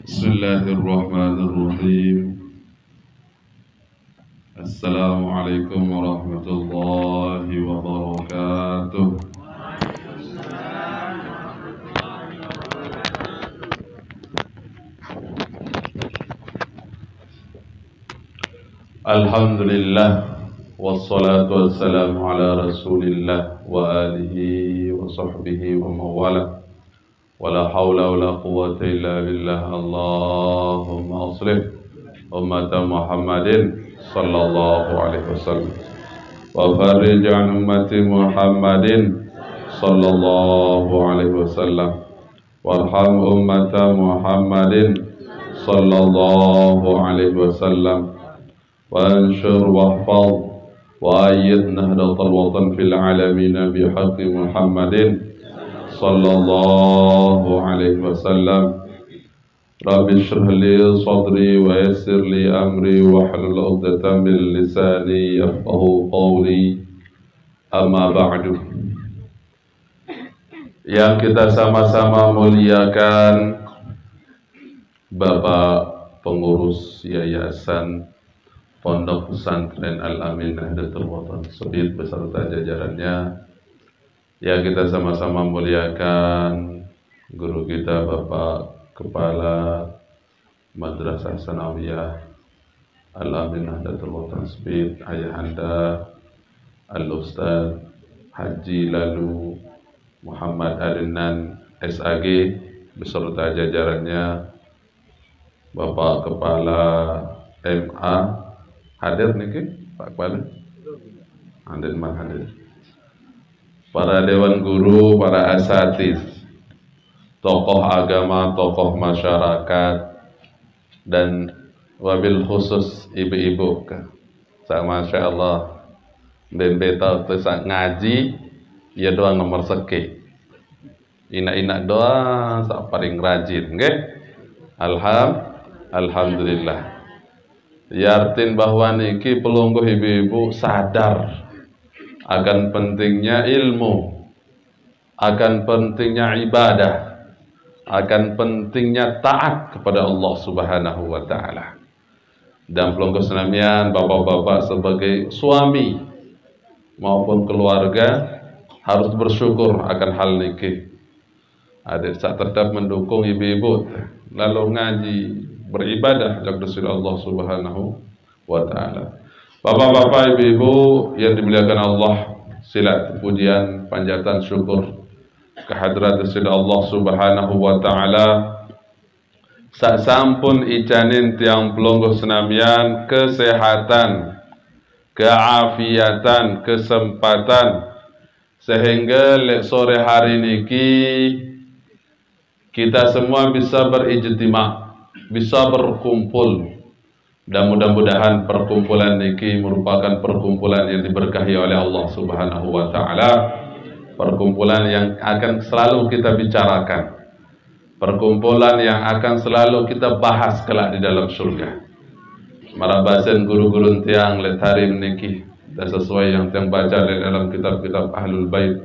Bismillahirrahmanirrahim. Assalamualaikum warahmatullahi wabarakatuh. Alhamdulillah, wassalatu wassalamu ala rasulillah wa alihi wa sahbihi wa mawala. Wala hawla wala quwwata illa billah. Allahumma aslih ummata Muhammadin sallallahu alaihi wasallam wa farij an ummati Muhammadin sallallahu alaihi wasallam warham ummata Muhammadin sallallahu alaihi wasallam وانشر واحفظ وأيد نهضة الوطن في العالمين بحق محمد صلى الله عليه وسلم. رب اشرح لي صدري ويسر لي أمري واحلل عقدة من لساني يفقهوا قولي. أما بعد. Yang kita sama-sama muliakan Bapak pengurus Yayasan Pondok Pesantren Al-Amin Nahdlatul Watan Sebit beserta jajarannya, yang kita sama-sama muliakan guru kita Bapak Kepala Madrasah Sanawiyah Al-Amin Nahdlatul Watan Sebit, Ayahanda Al-Ustaz Haji Lalu Muhammad Arinan SAG beserta jajarannya, Bapak Kepala MA hadir niki Pak Kepala, hadir, para dewan guru, para asatiz, tokoh agama, tokoh masyarakat, dan wabil khusus ibu-ibu. Masya Allah, dan beta tesak ngaji, ya doa nomor seki. Ina-ina doa sak paling rajin, nggih. Alhamdulillah. Yartin bahwa niki pelungguh ibu-ibu sadar akan pentingnya ilmu, akan pentingnya ibadah, akan pentingnya taat kepada Allah Subhanahu wa taala. Dan pelungguh senamian, bapak-bapak sebagai suami maupun keluarga harus bersyukur akan hal niki. Adik saat tetap mendukung ibu-ibu lalu ngaji, beribadah kepada Allah Subhanahu wa taala. Bapak-bapak, ibu-ibu yang dimuliakan Allah, sila pujian, panjatan, syukur kehadrat Allah Subhanahu wa taala. Sak sampun icanin tiang pelungguh senamian kesehatan, keafiatan, kesempatan, sehingga sore hari niki kita semua bisa berijtima, bisa berkumpul, dan mudah-mudahan perkumpulan niki merupakan perkumpulan yang diberkahi oleh Allah Subhanahu wa taala, perkumpulan yang akan selalu kita bicarakan, perkumpulan yang akan selalu kita bahas kelak di dalam surga. Marabasen guru-guru tiang letarim niki dan sesuai yang tiang baca di dalam kitab-kitab Ahlul Bait,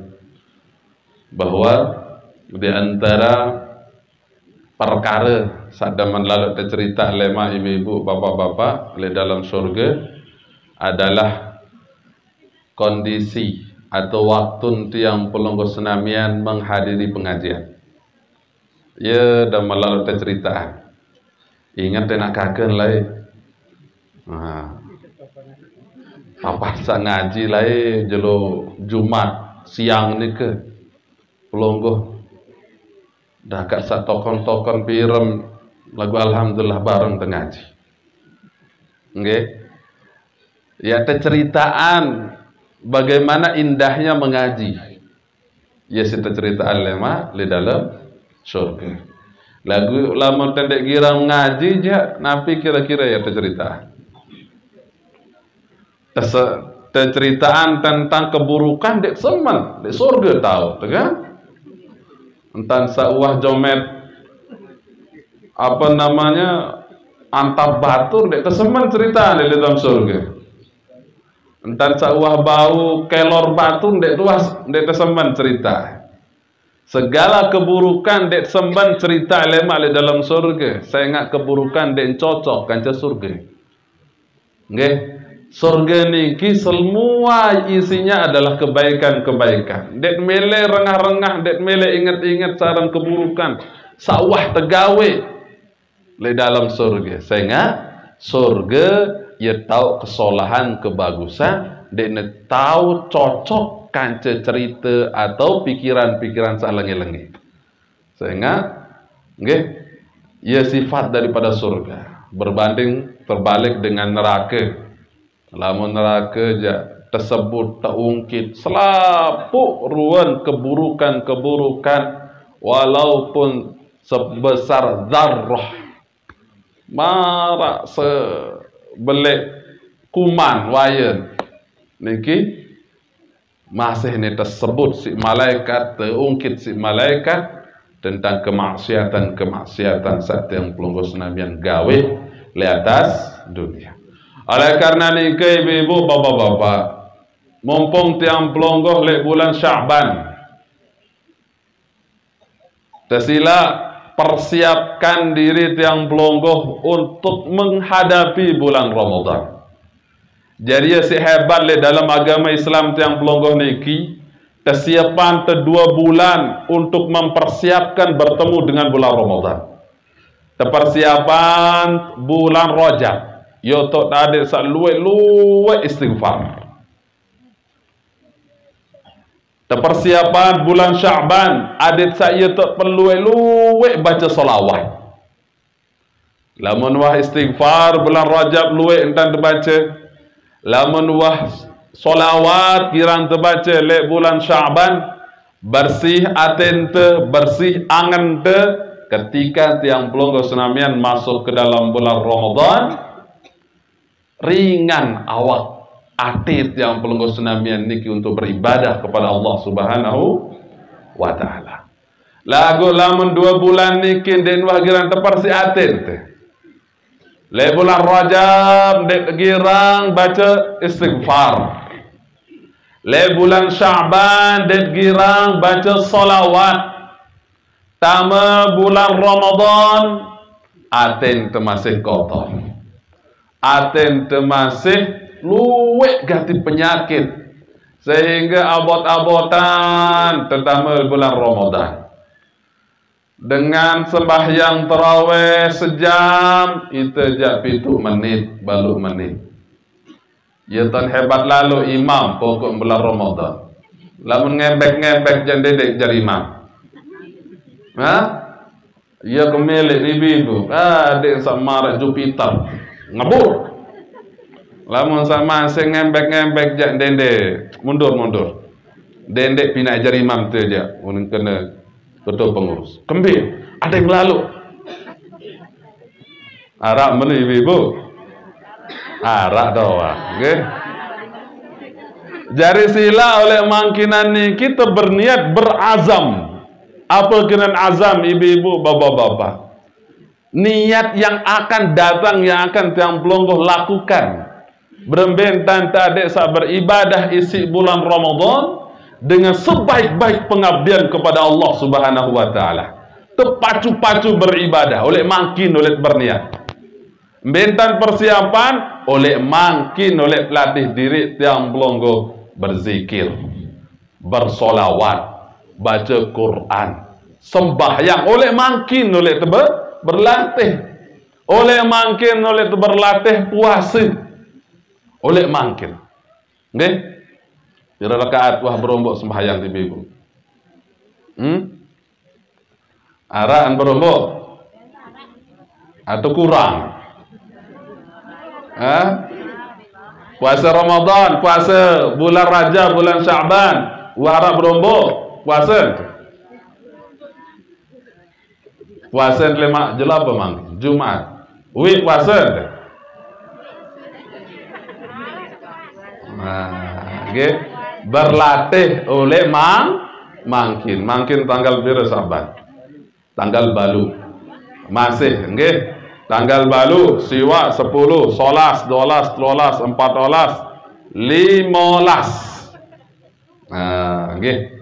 bahwa di antara perkara sadaman lalu tercerita lema ibu-ibu, bapak-bapak di dalam surga adalah kondisi atau waktu tiang pelungguh senamian menghadiri pengajian. Ya, dan melalui tercerita. Ingat nak kaken lai. Papa sa ngaji lai jelo Jumat siang ni ke pelungguh dah kat sak tokon-tokon pirem lagu alhamdulillah bareng tengaji. Nggih. Ya ceritakan bagaimana indahnya mengaji. Ya ceritakan lema di dalam surga. Lagu lama tendek girang ngaji je napi kira-kira ya cerita. Ceritakan tentang keburukan dek semen, dek surga tahu, kan? Entan sawah jomet apa namanya antap batur dek kesemen cerita di dalam surga. Entan sawah bau kelor batu dek tuas dek kesemen cerita. Segala keburukan dek semban cerita lemak le dalam surga. Saya ingat keburukan dek cocok kanca surga. Nggih. Surga niki semua isinya adalah kebaikan-kebaikan. Dek mele rengah-rengah, dek mele ingat-ingat saran keburukan. Sawah tegawe le dalam surga. Saya ingat surga ia tahu kesolahan, kebagusan, dek tahu cocok kanca cerita atau pikiran-pikiran salengi-lengi. Saya ingat, nggih, ia sifat daripada surga. Berbanding terbalik dengan neraka. Lamun neraka je tersebut terungkit selapuk ruan keburukan-keburukan walaupun sebesar zarrah. Marak sebelik kuman wayan. Niki masih ni tersebut si malaikat, terungkit si malaikat tentang kemaksiatan saat yang pelunggu senabian gawe di atas dunia. Oleh karena ni ke ibu-ibu, bapak-bapak, mumpung tiang pelunggu le bulan Sya'ban, tersila persiapkan diri tiang pelunggu untuk menghadapi bulan Ramadan. Jadi si hebat le dalam agama Islam tiang pelonggoh niki kesiapan 2 bulan untuk mempersiapkan bertemu dengan bulan Ramadan. Persiapan bulan Rajab, yo tok ada sak luwe istighfar. Persiapan bulan Sya'ban, adik saya tok luwe baca selawat. Lamun wah istighfar bulan Rajab luwe entan dibaca. Lamun wah solawat kirang terbaca le bulan Sya'ban, bersih aten te, bersih angan te, ketika tiang pelonggo senamian masuk ke dalam bulan Ramadan, ringan awak ati tiang pelonggo senamian niki untuk beribadah kepada Allah Subhanahu wa Ta'ala. Lagu lamun 2 bulan niki den wah kirang terbersih aten te. Le bulan Rajab dek girang baca istighfar. Le bulan Sya'ban dek girang baca salawat. Tama bulan Ramadan aten temasih kotor. Aten temasih luwek ganti penyakit. Sehingga abot-abotan terutama bulan Ramadan. Dengan sembahyang tarawih sejam, itu jak 7 menit, balu menit. Ya tan hebat lalu imam pokok bulan Ramadan. Lamun ngembek-ngembek jan dedek jadi imam. Ha? Ya kemilik ibu. Adik sama Jupiter. Ngabur. Lamun sama sing ngembek-ngembek jak dendek, mundur. Dendek pindah jadi imam tu aja. Mun kena ketua pengurus. Kembir, ada yang lalu. Arak mana ibu? Arak doang. Okay? Jari sila oleh mangkinan ni kita berniat berazam. Apa kinan azam ibu-ibu, bapak-bapak? Niat yang akan datang, yang akan tiang pelonggoh lakukan. Berembentan tadi saat beribadah isi bulan Ramadan dengan sebaik-baik pengabdian kepada Allah Subhanahu wa Ta'ala. Terpacu-pacu beribadah oleh makin oleh berniat. Bentan persiapan oleh makin oleh pelatih diri tiang pelonggo berzikir, bersolawat, baca Quran, sembahyang oleh makin oleh berlatih, oleh makin oleh berlatih puasa, oleh makin. Nggih? Kira rakaat wah berombok sembahyang ibu-ibu. Araan berombok atau kurang? Puasa Ramadan, puasa bulan Rajab, bulan Sya'ban, wahara berombok, puasa. Puasa lima jelas apa mang? Jumat. Wi puasa. Okay. Berlatih oleh makin tanggal biru sahabat, tanggal balu masih nggih tanggal balu siwa 10 11 12 13 14 15 nggih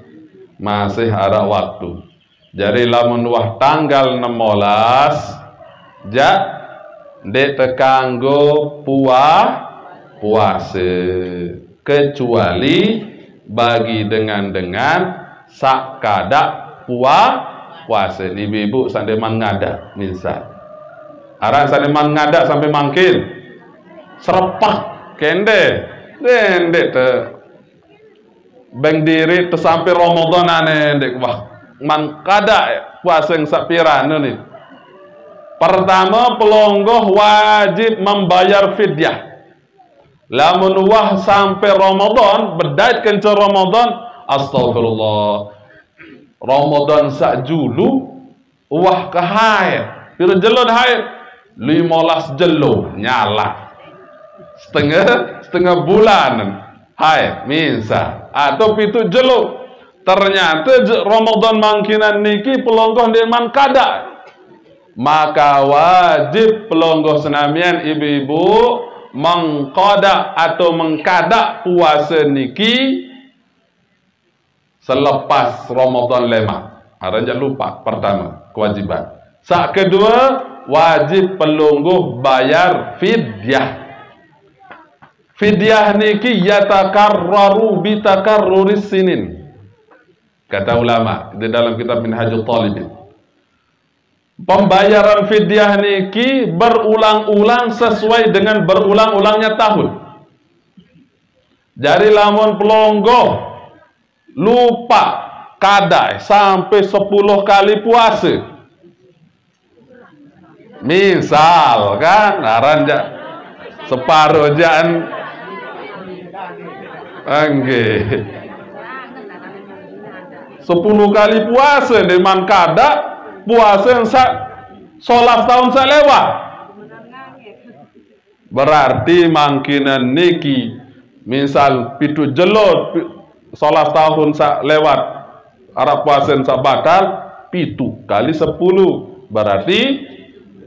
masih ada waktu Jadi lamun wah tanggal 16 jak dek tekanggo puasa, kecuali bagi dengan sak kada puasa. Ibu-ibu sandeman ngada misal. Arang sandeman ngada sampai mangkin serepak kende te beng diri te sampai Ramadan ane dek wah man kada puasa yang sapirana nih. Pertama pelonggoh wajib membayar fidyah. Lamun wah sampai Ramadan bedait kenca Ramadan, astagfirullah. Ramadan sak julu wah ke haid. Pira jelo haid? 15 jelo nyala. Setengah bulan haid minsa atau pitu jelo. Ternyata Ramadan mangkinan niki pelonggoh deman kada. Maka wajib pelonggoh senamian ibu-ibu mengqada atau mengkada puasa niki selepas Ramadan lema. Ada jangan lupa pertama kewajiban. Sak kedua wajib pelonggoh bayar fidyah. Fidyah niki yatakarraru bitakarruris sinin. Kata ulama di dalam kitab Minhajul Talibin. Pembayaran fidyah niki berulang-ulang sesuai dengan berulang-ulangnya tahun. Jadi lamun pelonggoh lupa kadai sampai 10 kali puasa. Misal kan aranja separuh jaan angge 10 kali puasa deman kada puasa yang sholat tahun sak lewat. Berarti mangkinan niki misal pitu jelot sholat tahun sak lewat arab puasa sak bakal pitu kali 10 berarti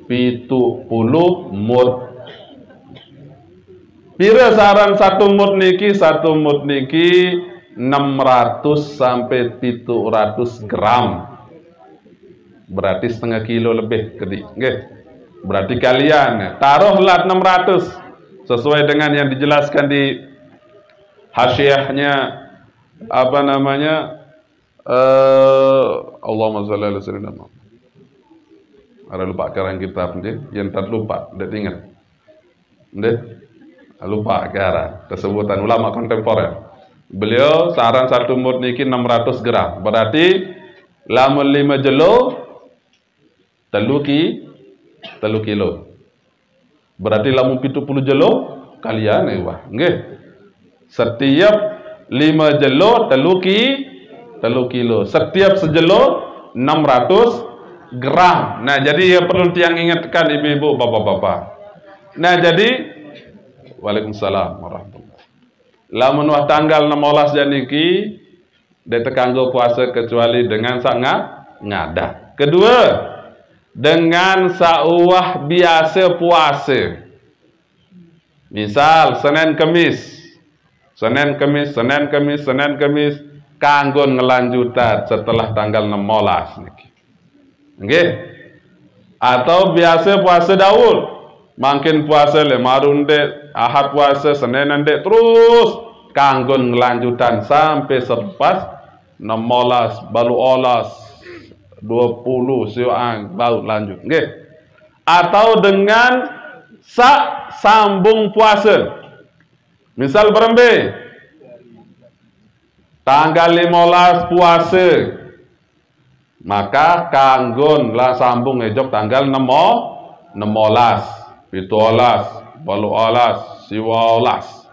70 mud. Pira saran satu mud niki 600 sampai 700 gram. Berarti setengah kilo lebih kedik. Nggih. Berarti kalian taruhlah 600 sesuai dengan yang dijelaskan di hasyiahnya apa namanya Allahumma shalli ala sayyidina Muhammad. Ada lupa karang kitab nggih, yang tak lupa, ndak ingat. Nggih. Lupa karang kesebutan ulama kontemporer. Beliau saran satu mud niki 600 gram. Berarti lamun 5 jelo telu kilo. Berarti lamun 70 jelo kalian wah nggih. Setiap 5 jelo telu kilo. Setiap sejelo 600 gram. Nah, jadi ya perlu tiang ingatkan ibu-ibu, bapak-bapak. Nah, jadi waalaikumsalam warahmatullahi. Lamun wah tanggal 16 janiki dete kanggo puasa kecuali dengan sangat ngada. Kedua, dengan sauah biasa puasa. Misal Senin Kemis kanggo ngelanjutan setelah tanggal 16 niki. Nggih. Atau biasa puasa Daud. Makin puasa le marunde Ahad puasa Senin ndek terus kanggon ngelanjutan sampai selepas 16 baru olas 20 siang baru lanjut nggih. Atau dengan sambung puasa. Misal berembe tanggal 15 puasa maka kanggon lah sambung ejok tanggal 16 pituolas, baluolas, siwaolas.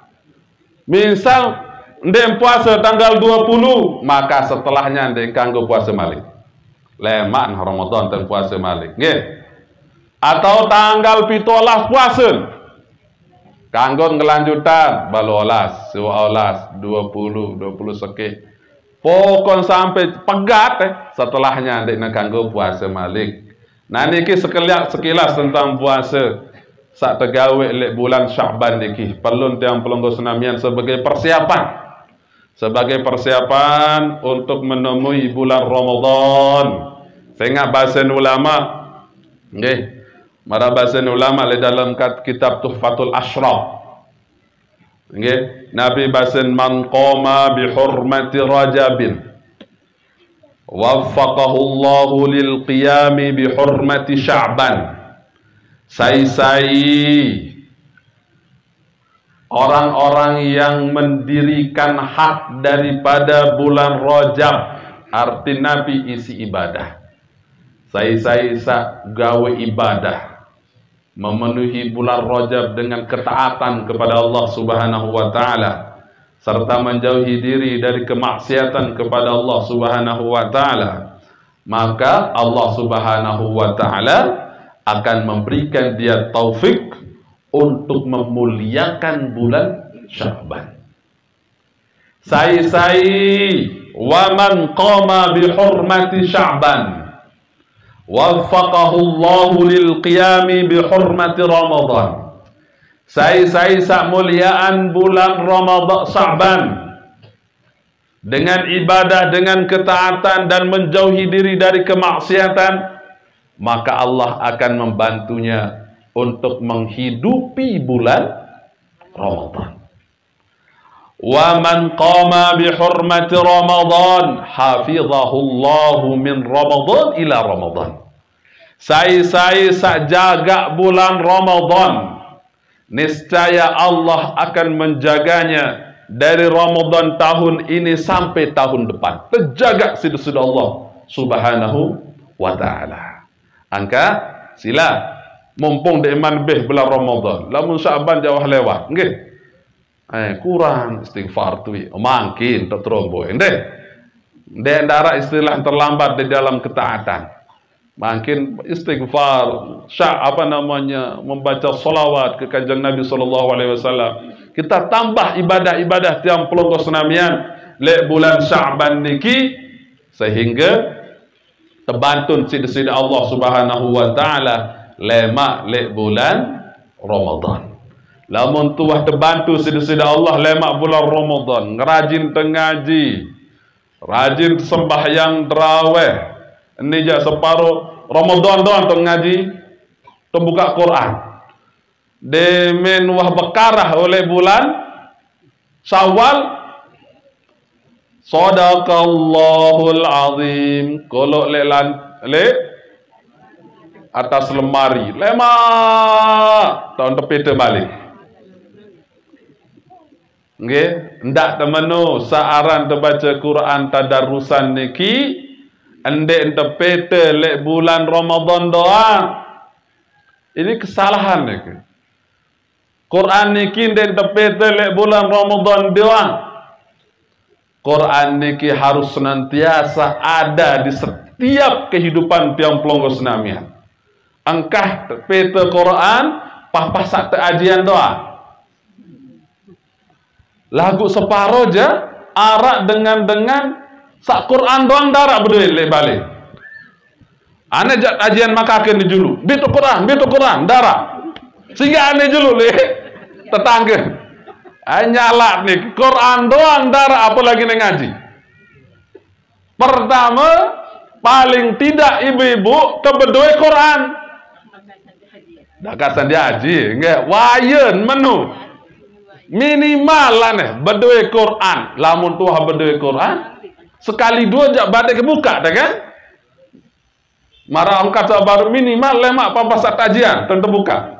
Misal ndek puasa tanggal 20, maka setelahnya ndek kanggo puasa malih. Lemak Ramadan dan puasa malih. Nggih. Atau tanggal pituolas puasa. Kanggo ngelanjutan baluolas, siwaolas, 20 seke. Pokon sampai pegat setelahnya ndek kanggo puasa malih. Nah niki sekilas tentang puasa. Sak tegawe lek bulan Sya'ban niki perlu tiang pelonggo senamian sebagai persiapan untuk menemui bulan Ramadan Saya ingat bahasa ulama, nggih. Mara bahasa ulama le dalam kitab Tuhfatul Ashraf. Nggih, Nabi basen man qama bi hurmati Rajabin waffaqahu Allahu lil qiyami bi hurmati Sya'ban. Sai-sai orang-orang yang mendirikan hak daripada bulan Rajab, arti Nabi isi ibadah. Sai-sai gawe ibadah, memenuhi bulan Rajab dengan ketaatan kepada Allah Subhanahu wa taala serta menjauhi diri dari kemaksiatan kepada Allah Subhanahu wa taala, maka Allah Subhanahu wa taala akan memberikan dia taufik untuk memuliakan bulan Sya'ban. Sai-sai wa man qama bi hurmati Sya'ban waffaqahu Allahu lil qiyami bi hurmati Ramadan. Sai-sai sak muliaan bulan Ramadan Sya'ban dengan ibadah, dengan ketaatan dan menjauhi diri dari kemaksiatan, maka Allah akan membantunya untuk menghidupi bulan Ramadan. Wa man qama bi hurmati Ramadan hafizahu Allahu min Ramadan ila Ramadan. Sai-sai sak jaga bulan Ramadan, niscaya Allah akan menjaganya dari Ramadan tahun ini sampai tahun depan. Terjaga sudah Allah Subhanahu wa taala. Angka sila mumpung de iman beh bulan Ramadan, lamun Sya'ban jauh lewat, nggih. Kurang istighfar tu, makin tak teromboy. Ndek darah istilah terlambat di dalam ketaatan. Makin istighfar, membaca salawat ke kanjeng Nabi sallallahu alaihi wasallam. Kita tambah ibadah-ibadah tiang pelonggo senamian le bulan Sya'ban niki sehingga tebantun sida-sida Allah Subhanahu wa taala lemak le bulan Ramadan. Lamun tuah terbantu sida-sida Allah lemak bulan Ramadan, ngerajin tengaji, rajin sembahyang tarawih. Ini je separuh Ramadan doang tu ngaji, tu buka Quran. Demen wah bekarah oleh bulan Syawal. Sadaqallahul azim. Kalau le atas lemari, lemak tahun tepi terbalik. Nggih, ndak temenu saaran terbaca Quran tadarusan niki endek entepete lek bulan Ramadan doang. Ini kesalahan niki. Quran niki ndek entepete lek bulan Ramadan doang. Quran niki harus senantiasa ada di setiap kehidupan tiang pelonggo senamian. Angkah pete Quran pah sak ajian doang. Lagu separuh je arak dengan sak Quran doang darak berduit le balik. Ane jak ajian makaken di julu. Bitu Quran darak. Sehingga ane julu le tetangga. Nyala nih Quran doang darak apalagi ngaji. Pertama paling tidak ibu-ibu kebeduai Quran. Dakasan dia haji, enggak wayen menu. Minimal lah nih berdua Quran. Lamun tuah berdua Quran sekali dua jak badai kebuka dah kan. Marah angkat baru minimal lemak papas tajian tentu buka.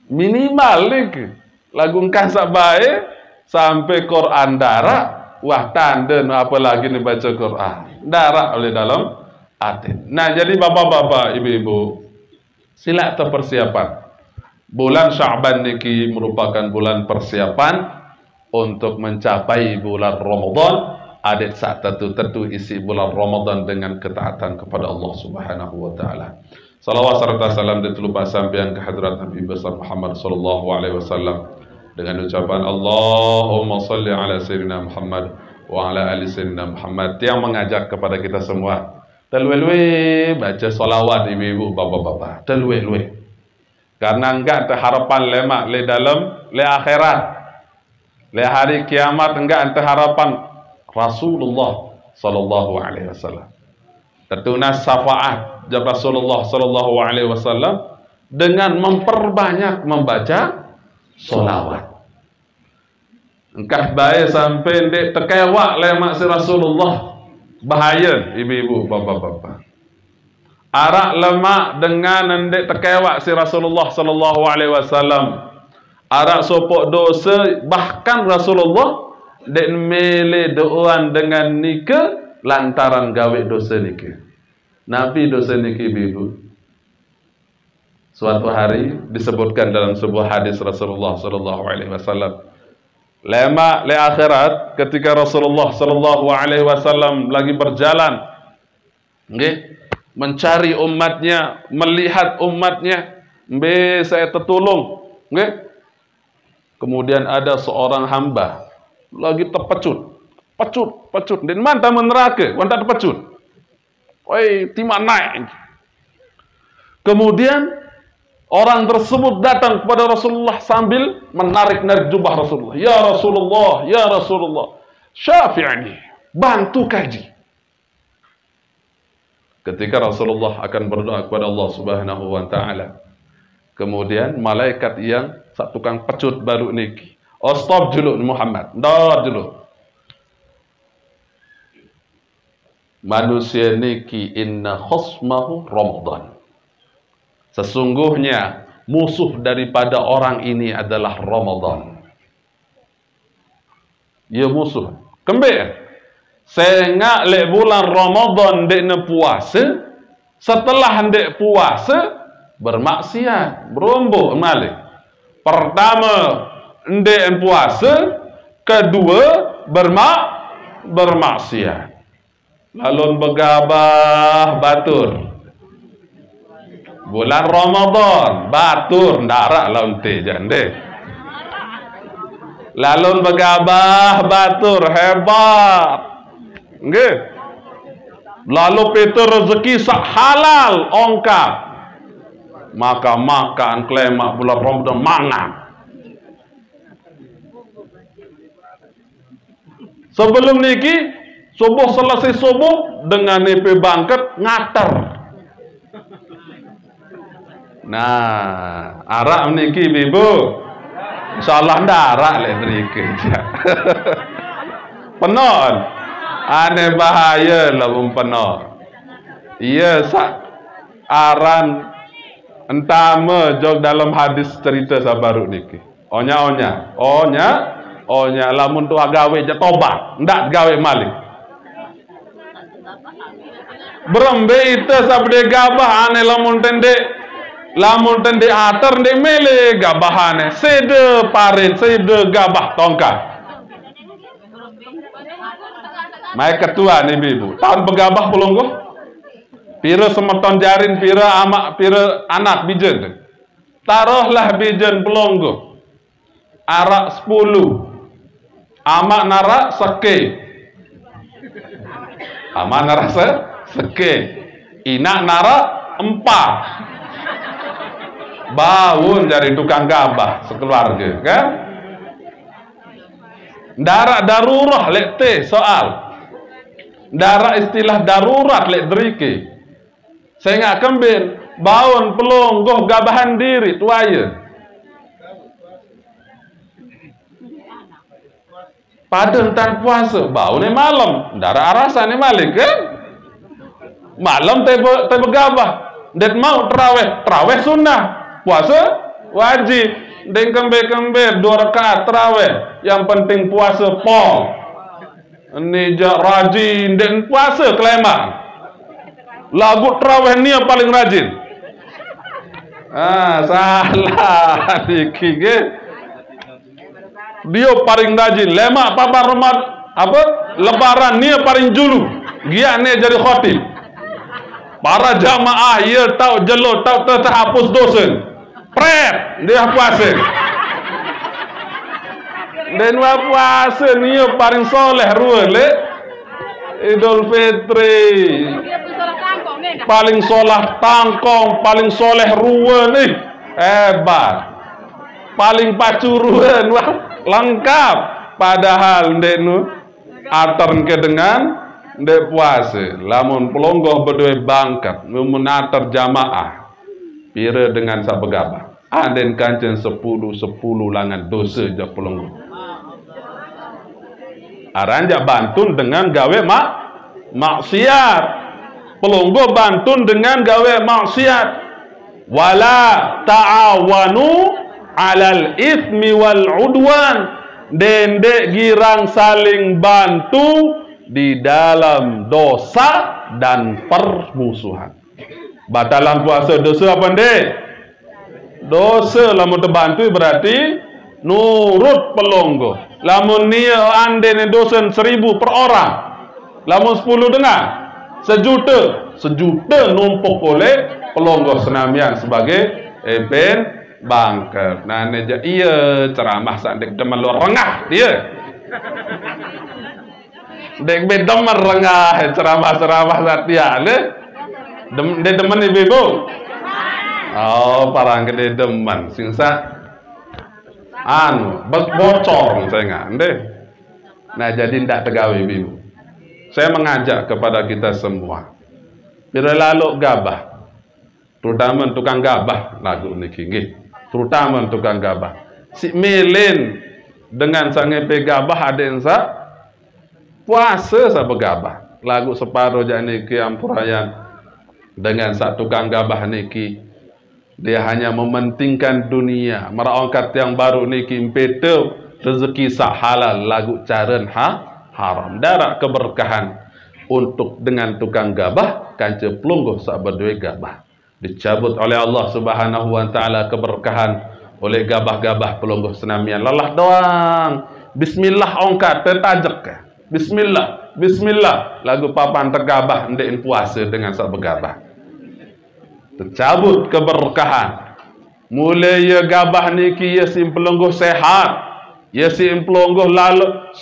Minimal nih lagu kasak baik sampai Quran darak. Wah tanda apa lagi nih baca Quran darak oleh dalam hati. Nah jadi bapak-bapak, ibu-ibu, sila persiapan. Bulan Sya'ban niki merupakan bulan persiapan untuk mencapai bulan Ramadan. Ada saat tertentu isi bulan Ramadan dengan ketaatan kepada Allah Subhanahu wa taala. Salawat serta salam ditumpahkan sampai ke hadirat Nabi besar Muhammad sallallahu alaihi wasallam dengan ucapan Allahumma salli ala sayyidina Muhammad wa ala ali sayyidina Muhammad, yang mengajak kepada kita semua telwe-lwe baca salawat ibu-ibu bapak-bapak, telwe-lwe. Karena enggak ada harapan lemak le dalam le akhirat, le hari kiamat enggak ada harapan. Rasulullah sallallahu alaihi wasallam. Tertunas syafaat jab Rasulullah sallallahu alaihi wasallam dengan memperbanyak membaca solawat. Engkah baik sampai dek terkewak lemak si Rasulullah. Bahaya ibu-ibu, bapak-bapak. Arak lemak dengan ndek terkewak si Rasulullah sallallahu alaihi wasallam. Arak sopok dosa, bahkan Rasulullah dek mele doan dengan nikah lantaran gawe dosa nikah. Nabi dosa nikah ibu. Suatu hari disebutkan dalam sebuah hadis Rasulullah sallallahu alaihi wasallam. Lama le akhirat ketika Rasulullah sallallahu alaihi wasallam lagi berjalan, nggih, mencari umatnya, melihat umatnya, saya tertolong, nggih. Kemudian ada seorang hamba lagi terpecut, dan mantap neraka, mantap terpecut. Oi, timak naik. Kemudian orang tersebut datang kepada Rasulullah sambil menarik-narik jubah Rasulullah. Ya Rasulullah, syafi'ani, bantu kaji. Ketika Rasulullah akan berdoa kepada Allah Subhanahu wa taala, kemudian malaikat yang satu tukang pecut baru niki, oh stop dulu Muhammad, dah dulu. Manusia niki inna khosmahu Ramadan. Sesungguhnya musuh daripada orang ini adalah Ramadan. Ya musuh. Kembali. Sehingga le bulan Ramadan dek ne puasa, setelah dek puasa bermaksiat, berombok malik. Pertama ndek puasa, kedua bermaksiat. Lalu begabah batur. Bulan Ramadan batur ndarak launte jande. Lalu begabah batur hebat. Nggih. Lalu peter rezeki sak halal ongkap. Maka makan klemak bulan Ramadan mangan. Sebelum niki subuh selesai subuh dengan nepe bangket ngater. Nah, arak niki ibu, insyaallah ndarak lek mriki. Penon, ane bahaya lah penon. Iya sak aran entama jog dalam hadis cerita sabaru niki. Onya lamun tu gawe je tobat, ndak gawe malik. Berembe itu sabde gabah ane lamun tende atar ndek mele gabahane sede parit sede gabah tongkat. Mai ketua nih ibu tahun begabah pelonggo pira semeton jarin pira anak bijen taruhlah bijen pelonggo arak 10 amak narak seke amak narak seke inak narak 4 bawun dari tukang gabah sekeluarga kan. Darak darurat lek teh soal. Darak istilah darurat lek deriki. Saya nggak kembin bawun pelonggoh gabahan diri tuaya. Pada entan puasa bawunnya malam. Darak arasannya malik kan. Malam teh begabah. Det mau terawih sunnah. Puasa wajib, dan kembe 2 rakaat tarawih. Yang penting puasa pol. Ini rajin dan puasa kelemak. Lagu tarawih ni yang paling rajin. Salah dikit. Dia paling rajin. Lemak papan lebaran ni yang paling julu. Dia ni jadi khotib. Para jamaah ia tahu jelo tahu terhapus dosa. Pret dia puasa. Dan puasa ni paling soleh ruale Idul Fitri. Paling soleh tangkong, paling soleh ruwe nih. Hebat. Paling pacuruan lengkap. Padahal ndenu atar ke dengan ndek puasa, lamun pelonggoh berdua bangkat memenatar jamaah pira dengan sak begabah. Aden kancen 10 langan dosa jak pelonggoh. Aranja bantun dengan gawe maksiat. Pelonggoh bantun dengan gawe maksiat. Wala ta'awanu 'alal itsmi wal 'udwan. Dendek girang saling bantu di dalam dosa dan permusuhan. Batalan puasa dosa apa ndek? Dosa. Lamun terbantu berarti nurut pelonggoh. Lamun nia ande dosa 1000 per orang. Lamun 10 dengar 1 juta numpuk oleh pelonggoh senamian sebagai ben bangker. Nah neja iya ceramah sak dek demen lu rengah dia. Dek be demen rengah ceramah sak dia le. Dek demen ibu. Oh, parang gede demen sing sak bocor saya enggak ndek. Nah jadi ndak tegawe ibu. Saya mengajak kepada kita semua. Bila lalu gabah, terutama tukang gabah lagu niki nggih. Terutama tukang gabah. Si melin dengan sangepe gabah ada yang sak puasa sa begabah. Lagu separuh jak niki ampurayan dengan sak tukang gabah niki. Dia hanya mementingkan dunia. Meraangkat yang baru niki impete rezeki sak halal lagu caren haram. Darak keberkahan untuk dengan tukang gabah kanca pelungguh sak berdua gabah. Dicabut oleh Allah Subhanahu wa taala keberkahan oleh gabah-gabah pelungguh senamian. Lelah doang. Bismillah ongkat tertajak. Bismillah. Lagu papan tergabah ndek puasa dengan sak begabah. Tercabut keberkahan. Mulai ya gabah niki ya si pelungguh sehat. Ya si pelungguh lalu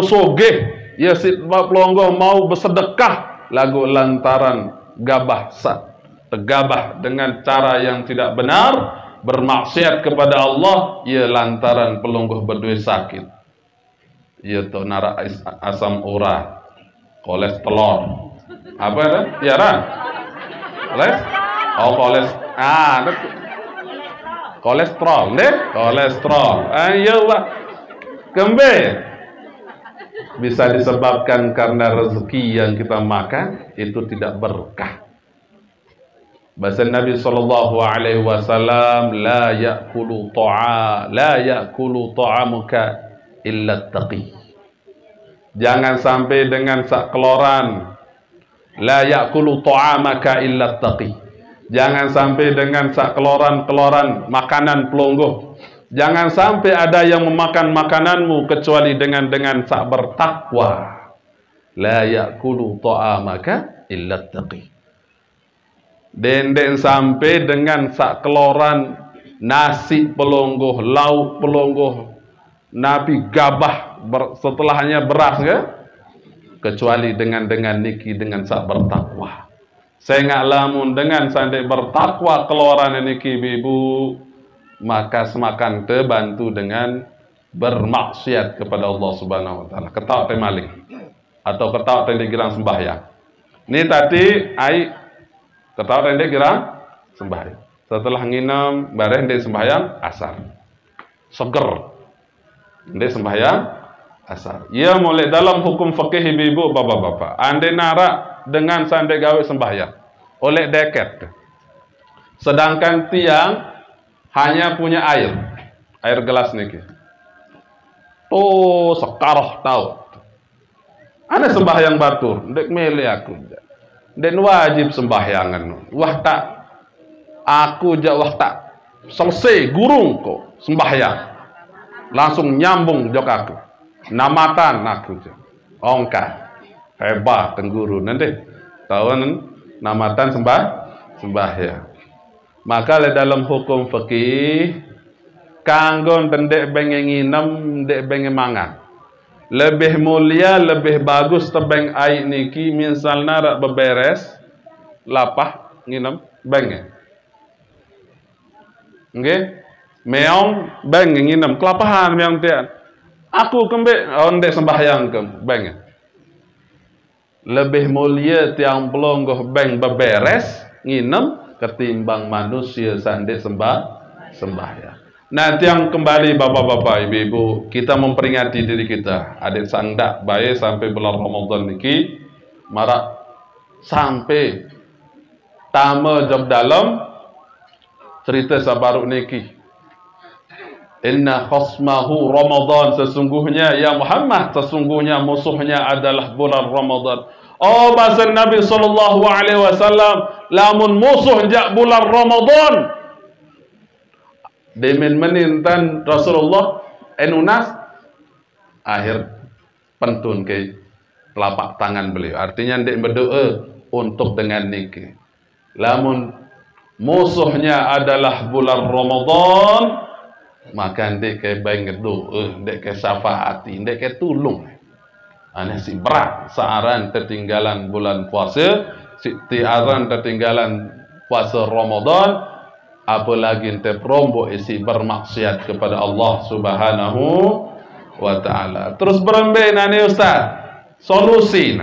sogeh. Ya si pelungguh mau bersedekah lagu lantaran gabah sak tergabah dengan cara yang tidak benar, bermaksiat kepada Allah, ia lantaran pelungguh berdua sakit. Ia tu nara asam urat, kolesterol. Apa itu? Ya kan? Kolesterol, deh? Kolesterol. Ayolah. Kembe. Bisa disebabkan karena rezeki yang kita makan itu tidak berkah. Bahasa Nabi sallallahu alaihi wasallam la ya'kulu ta'amuka illa taqi. Jangan sampai dengan sak keloran la ya'kulu ta'amaka illa taqi. Jangan sampai dengan sak keloran makanan pelungguh. Jangan sampai ada yang memakan makananmu kecuali dengan sak bertakwa. La ya'kulu ta'amaka illa taqi. Den sampai dengan sak keloran nasi pelungguh, lauk pelungguh, nabi gabah setelahnya beras ke? Kecuali dengan niki dengan sak bertakwa. Saya nggak lamun dengan sandai bertakwa keluaran niki ibu, maka semakan terbantu dengan bermaksiat kepada Allah Subhanahu wa taala. Ketawa teh maling atau ketawa teh girang sembahyang. Ini tadi ketawa teh girang sembahyang. Setelah nginam bareng dia sembahyang asar. Seger. Dia sembahyang asar. Ia mulai dalam hukum fikih ibu bapak-bapak. Ande nara dengan sandai gawe sembahyang oleh deket. Sedangkan tiang hanya punya air gelas niki. Tuh sekarah tahu. Ane sembahyang batur, ndek mele aku. Den wajib sembahyangan. Wah tak aku selesai gurung kok sembahyang. Langsung nyambung jok aku. Namatan aku. Ongkat. Hebat tengguru nanti. Tahu namatan sembahyang. Maka dalam hukum fikih kanggon tendek bengen nginem ndek bengen mangan. Lebih mulia, lebih bagus tebeng air niki misalnya rak beberes lapah nginem bengen. Nggih? Meong bengen nginem kelapahan meong tian. Aku kembe ndek sembahyang kem bengen. lebih mulia tiang pelonggoh beng beberes nginem ketimbang manusia sandek sembahyang. Nah, tiang kembali bapak-bapak, ibu-ibu, kita memperingati diri kita. Adik sangdak baik sampai bulan Ramadan niki marak sampai tama jog dalam cerita sabaruk niki. Inna khasmahu Ramadan, sesungguhnya ya Muhammad, sesungguhnya musuhnya adalah bulan Ramadan. Oh, bahasa Nabi sallallahu alaihi wasallam, lamun musuh jak bulan Ramadan. Demen menintan Rasulullah enunas akhir pentun ke telapak tangan beliau. Artinya ndek berdoa untuk dengan niki. Lamun musuhnya adalah bulan Ramadan, maka ndek ke baik doa, ndek ke syafaati, ndek ke tulung. Ane si berat searan tertinggalan bulan puasa, si tiaran tertinggalan puasa Ramadan, apalagi ente perombo isi bermaksiat kepada Allah Subhanahu wa taala. Terus berembe nani Ustaz, solusi.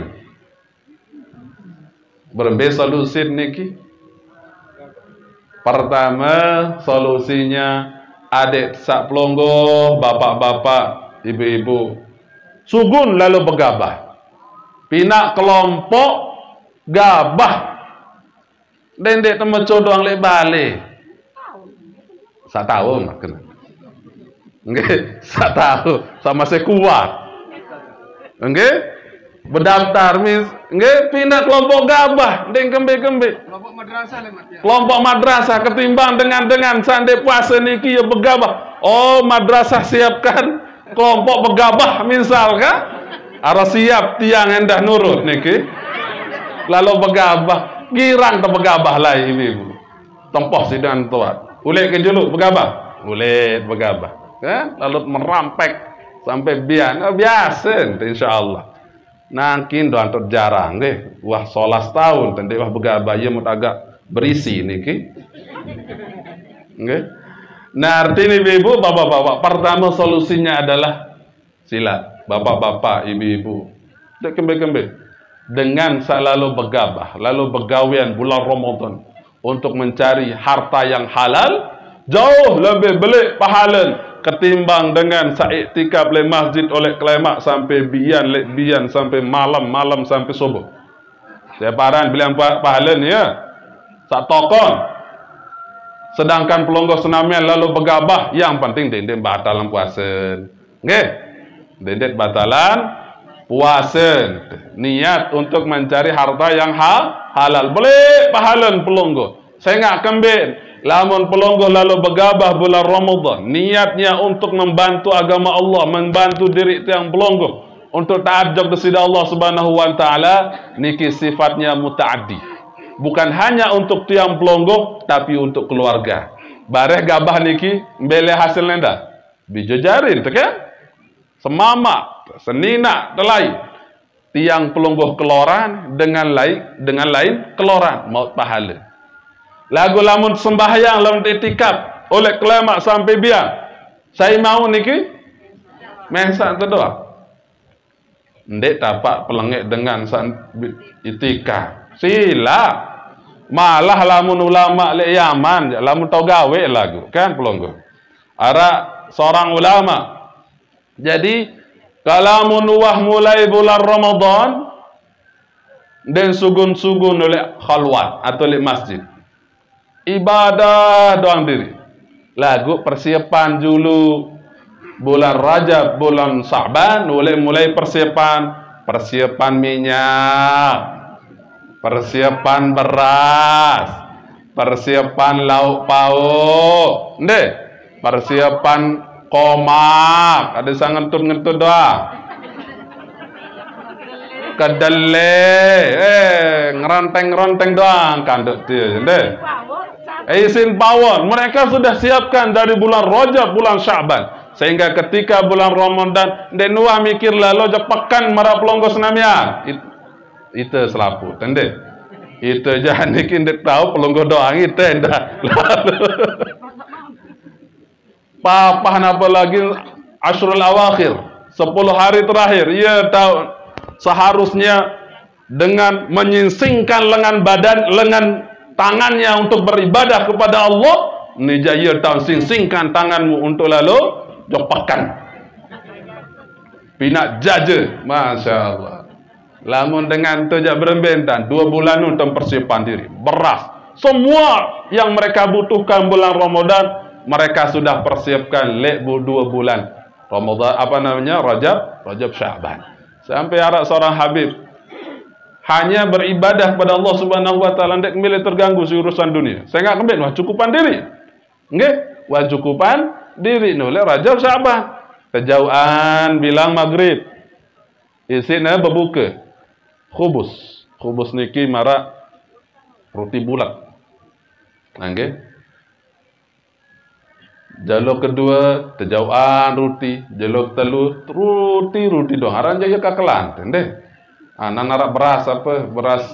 Berembe solusi niki. Pertama solusinya adik sak pelonggo, bapak-bapak, ibu-ibu, sugun lalu begabah. Pinak kelompok gabah. Dendek temu codong lek balik. Sak tahun kena. Nggih, sak tahun sama saya kuat. Nggih? Berdaftar mis, nggih pindah kelompok gabah, deng kembe-kembe. Kelompok madrasah le mat ya. Kelompok madrasah ketimbang dengan sande puasa niki ya begabah. Oh, madrasah siapkan kelompok begabah misalkan. Ara siap tiang endah nurut niki. Lalu begabah, girang te begabah lah ibu. Tempoh sidang tuat. Ulet ke juluk begabah, ulet begabah, kan? Lalu merampek sampai bian, biasa, insyaallah. Nangkin doan terjarang deh, wah 11 tahun, tende wah begabah, ia mut agak berisi niki, okay? Nah, artinya ibu-ibu, bapak-bapak, pertama solusinya adalah sila, bapak-bapak, ibu-ibu, dek kembe-kembe, dengan selalu begabah, lalu begawian bulan Ramadan. Untuk mencari harta yang halal jauh lebih belik pahala ketimbang dengan saiktikaf le masjid oleh kelemak sampai bian sampai malam sampai subuh. Separan bilang pahala ni ya sak tokon. Sedangkan pelonggo senamian lalu begabah, yang penting dendek batalan puasa. Nggih. Dendek batalan puasa, niat untuk mencari harta yang halal, boleh pahala pelonggo. Saya nggak kembali, lamun pelonggo lalu begabah bulan Ramadan, niatnya untuk membantu agama Allah, membantu diri tiang pelonggo untuk taat kepada Allah Subhanahu wa taala, niki sifatnya mutaaddi. Bukan hanya untuk tiang pelonggo, tapi untuk keluarga. Bareh gabah niki mbele hasil nenda, bijojarin, kan? Semama, senina, telai. Tiang pelungguh keloran dengan lain keloran mau pahala. Lagu lamun sembahyang lamun itikaf oleh kelamak sampai biang. Saya mau niki mensak terdoa. Ndek tapak pelengek dengan itikaf. Sila. Malah lamun ulama le Yaman, lamun tau gawe lagu kan pelungguh. Ara seorang ulama. Jadi kalau menuah mulai bulan Ramadan dan sugun-sugun oleh khalwat atau oleh masjid, ibadah doang diri. Lagu persiapan dulu bulan Rajab, bulan Sa'ban, mulai persiapan minyak, persiapan beras, persiapan lauk pauk, ndek, persiapan komak, ada sang ngentut doang. Kedelai, ngeronteng doang kanduk dia, deh. Isin pawon, mereka sudah siapkan dari bulan Rajab, bulan Sya'ban, sehingga ketika bulan Ramadan, denua mikir lalu pekan marah pelonggo senamnya. Itu selapu, tende. Itu jangan bikin dek tahu pelonggo doang itu endah. Papa apa lagi Ashrul Awakhir 10 hari terakhir, ia tahu seharusnya dengan menyingsingkan lengan tangannya untuk beribadah kepada Allah, nijaya tahu singsingkan tanganmu untuk lalu jopakan pinak jaja, Masya Allah. Lamun dengan tu jak berembentan 2 bulan untuk persiapan diri, beras, semua yang mereka butuhkan bulan Ramadan mereka sudah persiapkan 2 bulan Ramadan, apa namanya, Rajab Sya'ban. Sampai arak seorang Habib hanya beribadah kepada Allah Subhanahu wa taala, ndak kembali terganggu urusan dunia. Saya enggak kembali, wah cukupan diri. Nggih, wah cukupan diri noleh Rajab Sya'ban. Kejauhan bilang maghrib, isina berbuka. Khubus niki marak roti bulat. Nggih. Jalur kedua terjauhan roti, jalur telu roti doang. Aran jaya kakelan, tende. Anak narak beras apa? Beras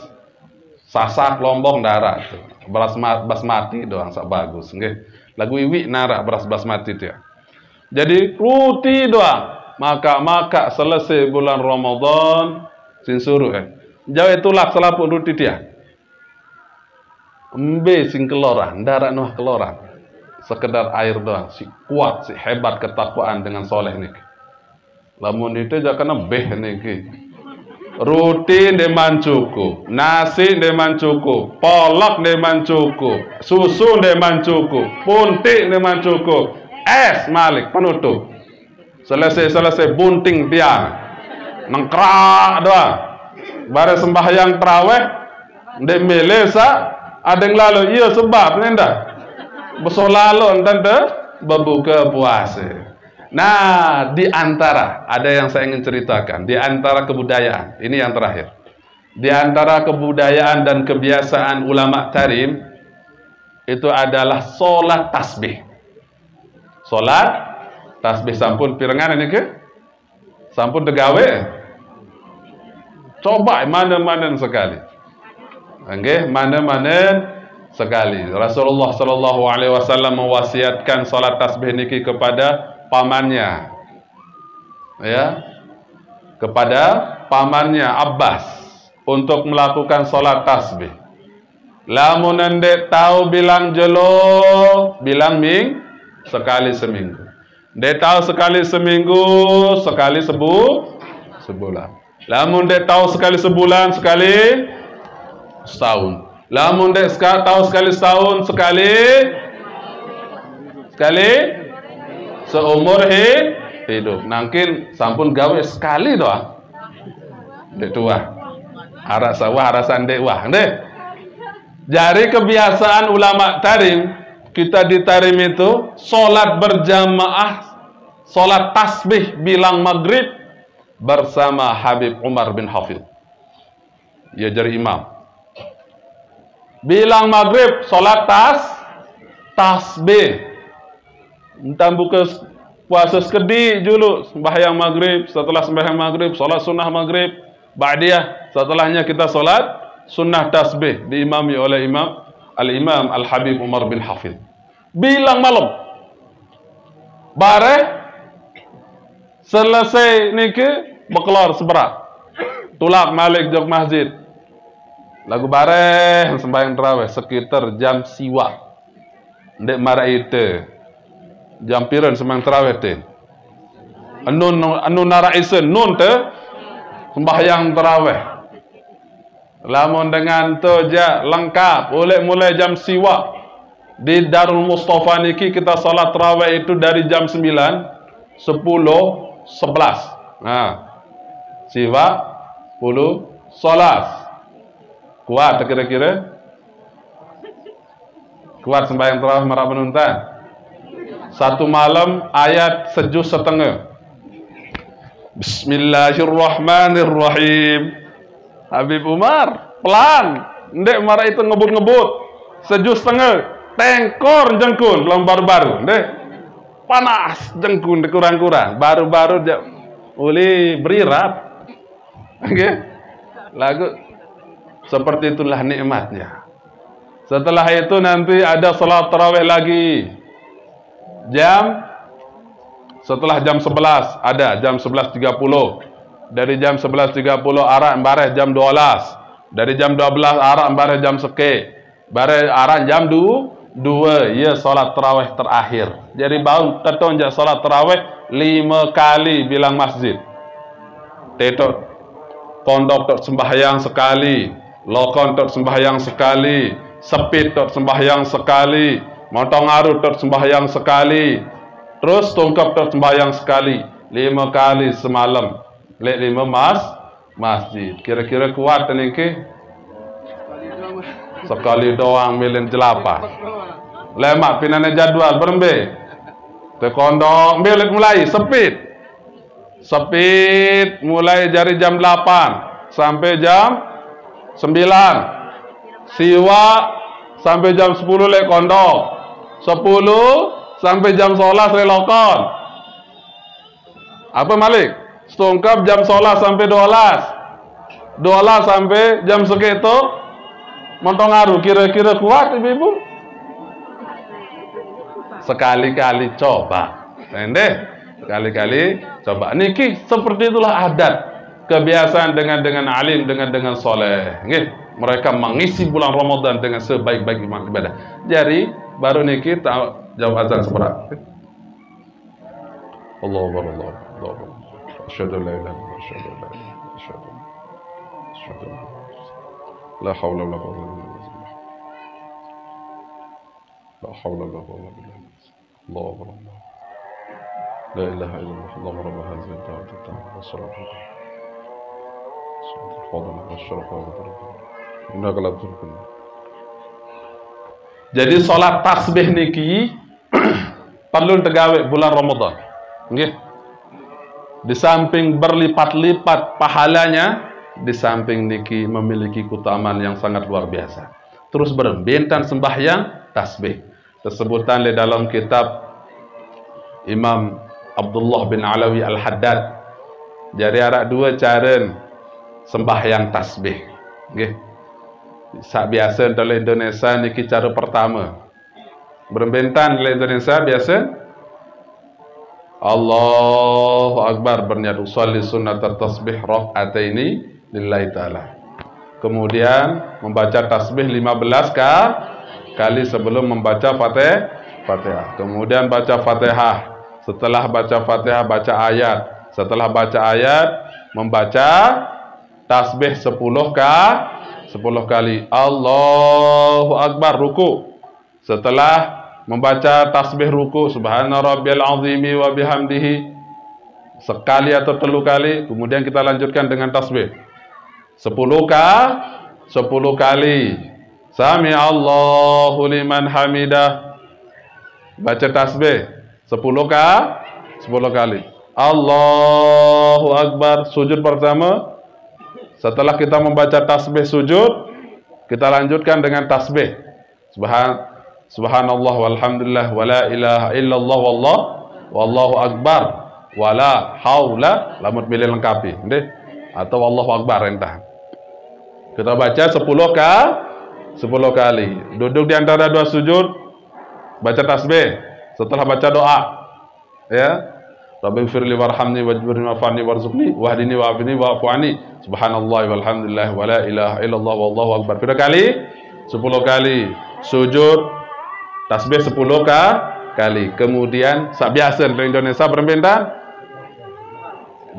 sasak lombong darat tu. Beras basmati doang sak bagus, nggih. Lagu iwi narak beras basmati tu ya. Jadi roti doang. Maka selesai bulan Ramadan sin suruh Jawa tulak selaput roti dia. Embe sing keloran, darat noh keloran. Sekedar air doang, si kuat, si hebat ketakwaan dengan soleh niki. Lamun itu jangan nembeh niki. Roti deman cukup, nasi deman cukup, polak deman cukup, susu deman cukup, puntik deman cukup, es malik penutup. Selesai bunting tiang, nengkrak doang. Bare sembahyang tarawih, ndek melesa, ada yang lalu, iya sebab nenda. Besolalo tante berbuka puasa. Nah, di antara ada yang saya ingin ceritakan, di antara kebudayaan, ini yang terakhir. Di antara kebudayaan dan kebiasaan ulama tarim itu adalah solat tasbih. Solat tasbih sampun pirengan ini ke? Sampun tegawe. Coba mana-mana sekali. Nggih, mana-mana sekali. Rasulullah sallallahu alaihi wasallam mewasiatkan salat tasbih niki kepada pamannya. Ya. Kepada pamannya Abbas untuk melakukan salat tasbih. Lamun ndek tahu bilang jelo, bilang sekali seminggu. Ndek tahu sekali seminggu, sekali sebulan. Lamun ndek tahu sekali sebulan, sekali setahun. Lamun dek tahu sekali setahun, sekali seumur hidup. Nangkin sampun gawe sekali doang. Dek tua. Arak sawah, arak sandek wah. Dek. Jari kebiasaan ulama tarim, kita di tarim itu solat berjamaah, solat tasbih bilang maghrib bersama Habib Umar bin Hafidh. Ya jadi imam. Bilang maghrib, solat tasbih. Entah buka puasa sekedi dulu, sembahyang maghrib, setelah sembahyang maghrib, solat sunnah maghrib, ba'diyah, setelahnya kita solat sunnah tasbih, diimami oleh Al-Imam Al-Habib Umar bin Hafidh. Bilang malam. Bare selesai niki bekelor seberat. Tulak malik jog masjid. Lagu bareh sembahyang tarawih sekitar jam siwa. Ndek mara ite. Jam piran sembahyang tarawih te. Anu nara isen nun te sembahyang tarawih. Lamun dengan tu ja lengkap mulai jam siwa. Di Darul Mustafa niki kita salat tarawih itu dari jam 9, 10, 11. Nah. Siwa 10 salat. Kuat kira-kira? Kuat sembahyang tarawih marah penuntan. Satu malam ayat 1,5. Bismillahirrahmanirrahim. Habib Umar pelan, ndek marah itu ngebut-ngebut. 1,5 tengkor jengkun belum baru-baru, ndek panas jengkun kurang-kurang. Baru-baru uli berirap. Oke. Lagu seperti itulah nikmatnya. Setelah itu nanti ada salat tarawih lagi. Setelah jam 11 ada jam 11.30. dari jam 11.30 arah bareh jam 12. Dari jam 12 arah bareh jam seke. Bareh arah jam 2 ya salat tarawih terakhir. Jadi bau tetonjak salat tarawih 5 kali bilang masjid. Tetot kondok tok sembahyang sekali, lokon tok sembahyang sekali, sepit tok sembahyang sekali, montong aru tok sembahyang sekali, terus tungkap tok sembahyang sekali, 5 kali semalam. Lek 5 masjid. Kira-kira kuat ni ke? Sekali doang milin jelapa. Lemak pinane jadwal berembe. Te kondok milik mulai sepit. Sepit mulai dari jam 8 sampai jam 9. Siwa sampai jam 10 lek kondok. 10 sampai jam 11 lek lokon. Apa Malik? Setungkap jam 11 sampai 12. 12 sampai jam segitu montong aru. Kira-kira kuat ibu-ibu? Sekali-kali coba. Pendek. Sekali-kali coba. Niki seperti itulah adat kebiasaan dengan alim, dengan soleh. Mereka mengisi bulan Ramadan dengan sebaik-baik ibadah. Jadi baru niki tahu jawab azan seberat. Allahu Akbar, Allahu Akbar. Asyhadu an la ilaha illallah, asyhadu an la ilaha illallah, asyhadu an la haula wala quwwata illa billah. La haula wala quwwata illa billah. Allahu Akbar. La ilaha illallah, Allahu rabb hadhihi ad-da'wati at-tammah was-salatu wassalamu. Jadi salat tasbih niki perlu tegawe bulan Ramadan. Nggih. Di samping berlipat-lipat pahalanya, di samping niki memiliki keutamaan yang sangat luar biasa. Terus berbentan sembahyang tasbih. Tersebutan di dalam kitab Imam Abdullah bin Alawi Al-Haddad. Jadi ada 2 cara sembahyang tasbih. Nggih. Sak biasa dalam Indonesia niki cara pertama. Berbentan dalam Indonesia biasa Allahu Akbar berniat usolli sunnat tasbih rakaataini lillahi ta'ala. Kemudian membaca tasbih 15 kali sebelum membaca Fatihah. Kemudian baca Fatihah. Setelah baca Fatihah baca ayat. Setelah baca ayat membaca tasbih 10 kali. Allahu Akbar ruku. Setelah membaca tasbih ruku subhana rabbiyal azimi wa bihamdihi sekali atau 3 kali, kemudian kita lanjutkan dengan tasbih 10 kali. Sami Allahu liman hamidah. Baca tasbih 10 kali. Allahu Akbar. Sujud pertama. Setelah kita membaca tasbih sujud, kita lanjutkan dengan tasbih Subhanallah walhamdulillah wala ilaha illallah wallahu akbar wala haula lamut pilih lengkapi atau wallahu akbar entah. Kita baca 10 kali. Duduk di antara 2 sujud, baca tasbih. Setelah baca doa, ya, Rabbighfirli warhamni wajburni wa'afni warzuqni wahdini wa'afini wa'afu'ani subhanallah walhamdulillah wala ilaha illallah wallahu akbar. Berapa kali? 10 kali. Sujud tasbih 10 kali. Kemudian biasa di Indonesia berbentan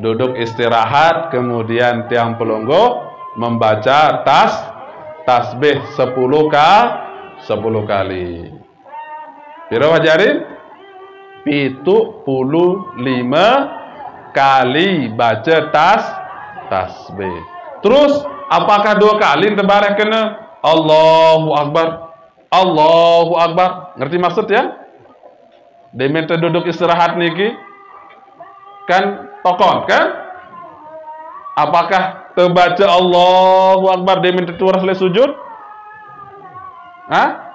duduk istirahat, kemudian tiang pelonggo membaca tasbih 10 kali. Pira wajarin? 75 kali baca tasbih. Terus apakah 2 kali tebarek kena Allahu Akbar? Allahu Akbar. Ngerti maksud ya? Deminta duduk istirahat niki kan tokon kan? Apakah terbaca Allahu Akbar deminta turah le sujud? Hah?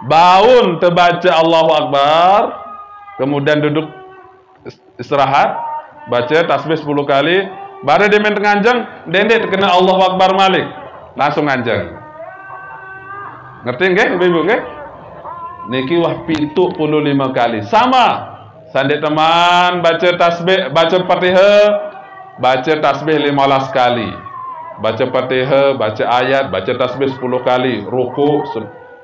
Baun terbaca Allahu Akbar, kemudian duduk istirahat, baca tasbih 10 kali, baru deminta nganjeng, dendek kena Allahu Akbar malik, langsung nganjeng. Ngerti nggih ibu-ibu nggih? Niki wah 75 kali. Sama. Sandek teman baca tasbih, baca Fatihah, baca tasbih 15 kali, baca Fatihah, baca ayat, baca tasbih 10 kali, ruku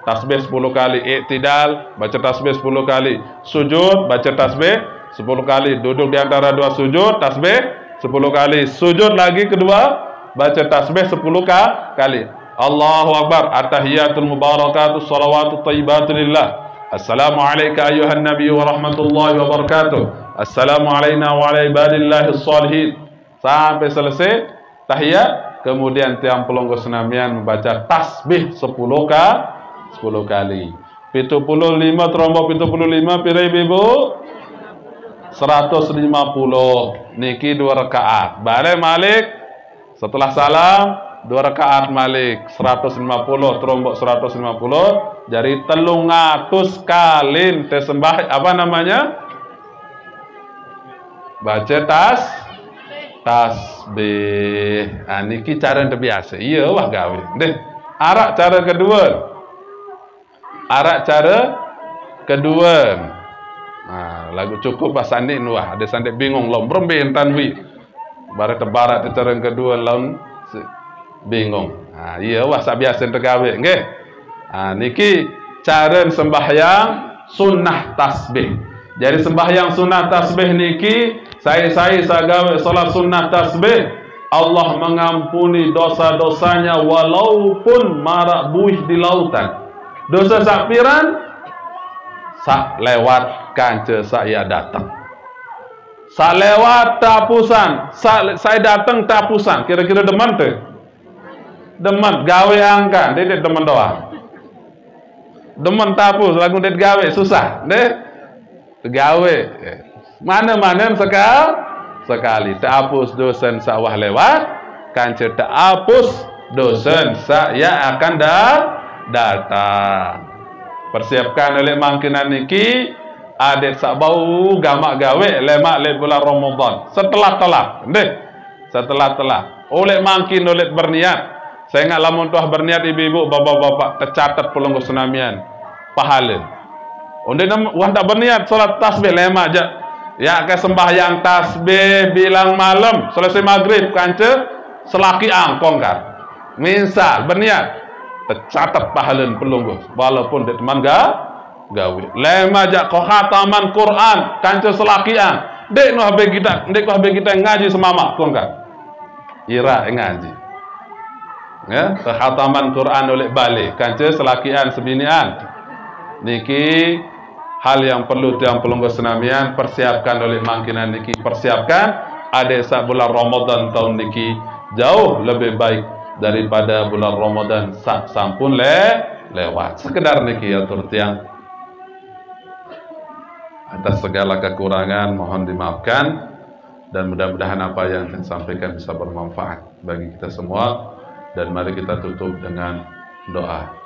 tasbih 10 kali, i'tidal baca tasbih 10 kali, sujud baca tasbih 10 kali, duduk di antara dua sujud tasbih 10 kali, sujud lagi kedua baca tasbih 10 kali. Allahu Akbar, at-tahiyatul mubarakatuh salawatut thayyibatu lillah. Assalamu alayka ayuhan nabiy wa rahmatullahi wa barakatuh. Assalamu alayna wa ala ibadillahis salihin. Sampai selesai tahiyat, kemudian tiang pelonggo senamian membaca tasbih 10 kali. 75 trombok 75 pira ibu? 150. Niki 2 rakaat. Balik malik setelah salam 2 rakaat malik 150 trombok 150 jadi 300 kali sembah apa namanya? Baca tasbih. Niki cara yang biasa. Iya wah gawe. Deh, arak cara kedua. Nah, lagu cukup pas sandik wah ada sandik bingung lom brembin tanwi. Barat cara yang kedua laun bingung. Iya wah sak biasa tergawe nggih. Niki cara sembahyang sunnah tasbih. Jadi sembahyang sunnah tasbih niki saya gawe salat sunnah tasbih, Allah mengampuni dosa-dosanya walaupun marak buih di lautan. Dosa sapiran sak lewat kanca saya datang. Sak lewat tapusan, saya datang tapusan. Kira-kira demen tuh. Demen gawe angka, dia demen doa. Demen tapus lagu det gawe susah, deh. Gawe. Mana-mana sekali terhapus dosen sawah lewat kancer terhapus dosen saya akan datang. Persiapkan oleh mangkinan niki adet sak bau gamak gawe lemak le bulan Ramadan setelah telah oleh mangkin oleh berniat. Saya ingat lamun tuah berniat ibu-ibu bapak-bapak tercatat pelunggu senamian pahala. Onde wah tak berniat salat tasbih lemak aja. Ya ke sembahyang tasbih bilang malam selesai maghrib kanca selaki angkong kan. Misal berniat tercatat pahala pelunggu walaupun dia teman gawe. Lema jak ko khataman Quran kanca selaki ang. Dek no habe kita ngaji semama kong kan. Ira ngaji. Ya, khataman Quran oleh balik kanca selakian sebinian. Niki hal yang perlu tiang pelunggu senamian persiapkan oleh mangkinan niki, persiapkan ada sak bulan Ramadan tahun niki jauh lebih baik daripada bulan Ramadan sak sampun lewat. Sekedar niki ya tiang atas segala kekurangan mohon dimaafkan dan mudah-mudahan apa yang saya sampaikan bisa bermanfaat bagi kita semua dan mari kita tutup dengan doa.